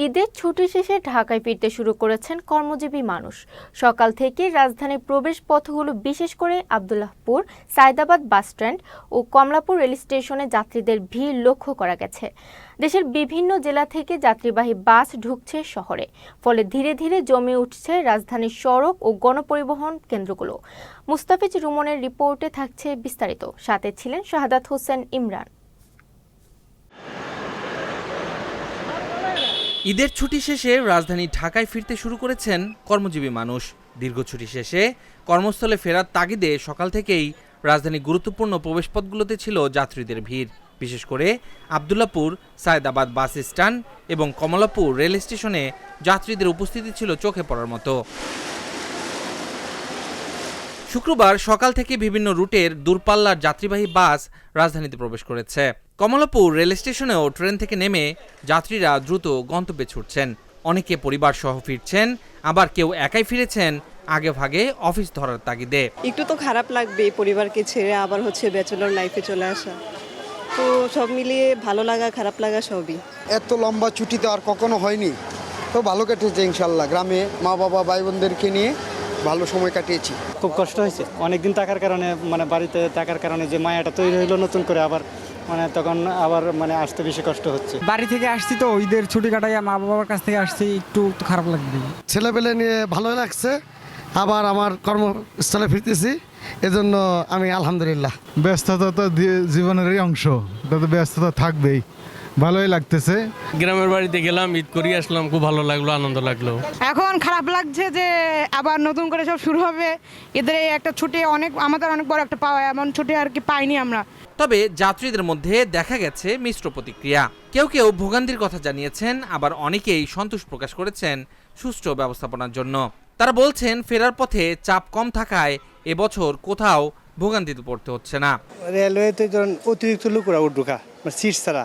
ঈদের ছুটি শেষে ঢাকায় ফিরতে শুরু করেছেন কর্মজীবী মানুষ। সকাল থেকে রাজধানীর প্রবেশ পথগুলো বিশেষ করে আব্দুল্লাহপুর, সায়দাবাদ বাসস্ট্যান্ড ও কমলাপুর রেল স্টেশনে যাত্রীদের ভিড় লক্ষ্য করা গেছে। দেশের বিভিন্ন জেলা থেকে যাত্রীবাহী বাস ঢুকছে শহরে, ফলে ধীরে ধীরে জমে উঠছে রাজধানীর সড়ক ও গণপরিবহন কেন্দ্রগুলো। মুস্তাফিজ রুমনের রিপোর্টে থাকছে বিস্তারিত, সাথে ছিলেন শাহাদাত হোসেন ইমরান। ঈদের ছুটি শেষে রাজধানী ঢাকায় ফিরতে শুরু করেছেন কর্মজীবী মানুষ। দীর্ঘ ছুটি শেষে কর্মস্থলে ফেরার তাগিদে সকাল থেকেই রাজধানীর গুরুত্বপূর্ণ প্রবেশপথগুলোতে ছিল যাত্রীদের ভিড়। বিশেষ করে আব্দুল্লাহপুর, সায়দাবাদ বাস স্ট্যান্ড এবং কমলাপুর রেল স্টেশনে যাত্রীদের উপস্থিতি ছিল চোখে পড়ার মতো। শুক্রবার সকাল থেকে বিভিন্ন রুটের দূরপাল্লার যাত্রীবাহী বাস রাজধানীতে প্রবেশ করেছে। কমলাপুর রেল স্টেশনেও ট্রেন থেকে নেমে যাত্রীরা দ্রুত গন্তব্যে ছুটছেন। অনেকে পরিবার সহ ফিরছেন, আবার কেউ একাই ফিরেছেন আগে ভাগে অফিস ধরার তাগিদে। একটু তো খারাপ লাগবে পরিবারকে ছেড়ে আবার ব্যাচেলর লাইফে চলে আসা, তো সব মিলিয়ে ভালো লাগা খারাপ লাগা সবই। এত লম্বা ছুটি তো আর কখনো হয়নি, তো ভালো কেটেছে ইনশাল্লাহ। গ্রামে মা বাবা ভাই বোনদেরকে নিয়ে ভালো সময় কাটিয়েছি। খুব কষ্ট হয়েছে অনেকদিন থাকার কারণে, বাড়িতে থাকার কারণে যে মায়াটা তৈরি হইলো নতুন করে, আবার তখন আবার আসতে বেশি কষ্ট হচ্ছে। বাড়ি থেকে আসছি তো ঈদের ছুটি কাটাইয়া মা বাবার কাছ থেকে আসছি, একটু খারাপ লাগবে। ছেলেপেলে নিয়ে ভালোই লাগছে, আবার আমার কর্মস্থলে ফিরতেছি, এজন্য আমি আলহামদুলিল্লাহ। ব্যস্ততা তো জীবনেরই অংশ, তাতে ব্যস্ততা থাকবেই, ভালোই লাগতেছে। গ্রামের বাড়িতে গেলাম, ঈদ করে আসলাম, খুব ভালো লাগলো, আনন্দ লাগলো। এখন খারাপ লাগছে যে আবার নতুন করে সব শুরু হবে। এদের একটা ছুটি আমাদের অনেক বড় একটা পাওয়া, এমন ছুটি আর কি পাইনি আমরা। তবে যাত্রীদের মধ্যে দেখা গেছে মিশ্র প্রতিক্রিয়া। কেউ কেউ ভোগান্তির কথা জানিয়েছেন, আবার অনেকেই সন্তোষ প্রকাশ করেছেন সুষ্ঠু ব্যবস্থাপনার জন্য। তারা বলছেন ফেরার পথে চাপ কম থাকায় এবছর কোথাও ভোগান্তিতে পড়তে হচ্ছে না। রেলওয়েতে যখন অতিরিক্ত লোকরা ঢোকা সিট ছাড়া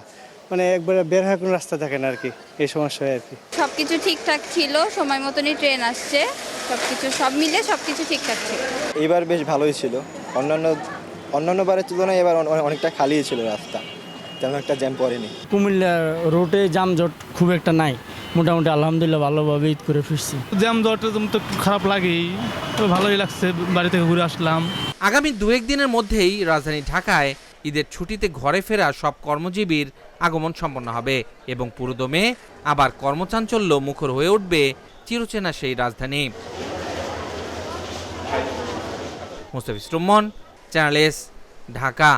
একবারে বের হওয়ার কোনো রাস্তা থাকে না আর কি, এই সমস্যা আর কি। সবকিছু ঠিকঠাক ছিল, সময় মতনই ট্রেন আসছে, সব মিলে সবকিছু ঠিকঠাক ছিল। এবার বেশ ভালোই ছিল, অন্যান্য বারের তুলনায় এবার অনেকটা খালি ছিল রাস্তা, তেমন একটা জ্যাম পড়েনি। কুমিল্লার রোডে যানজট খুব একটা নাই, মোটামুটি আলহামদুলিল্লাহ ভালোভাবে ঈদ করে ফিরছি। জ্যামজট তো একটু খারাপ লাগেই, ভালোই লাগছে, বাড়ি থেকে ঘুরে আসলাম। আগামী 2-1 দিনের মধ্যেই রাজধানী ঢাকায় ঈদের ছুটিতে ঘরে ফেরা সব কর্মজীবীর আগমন সম্পন্ন হবে এবং পুরোদমে আবার কর্মচাঞ্চল্য মুখর হয়ে উঠবে চিরচেনা সেই রাজধানী। Mustafiz Rumon, channel S, Dhaka.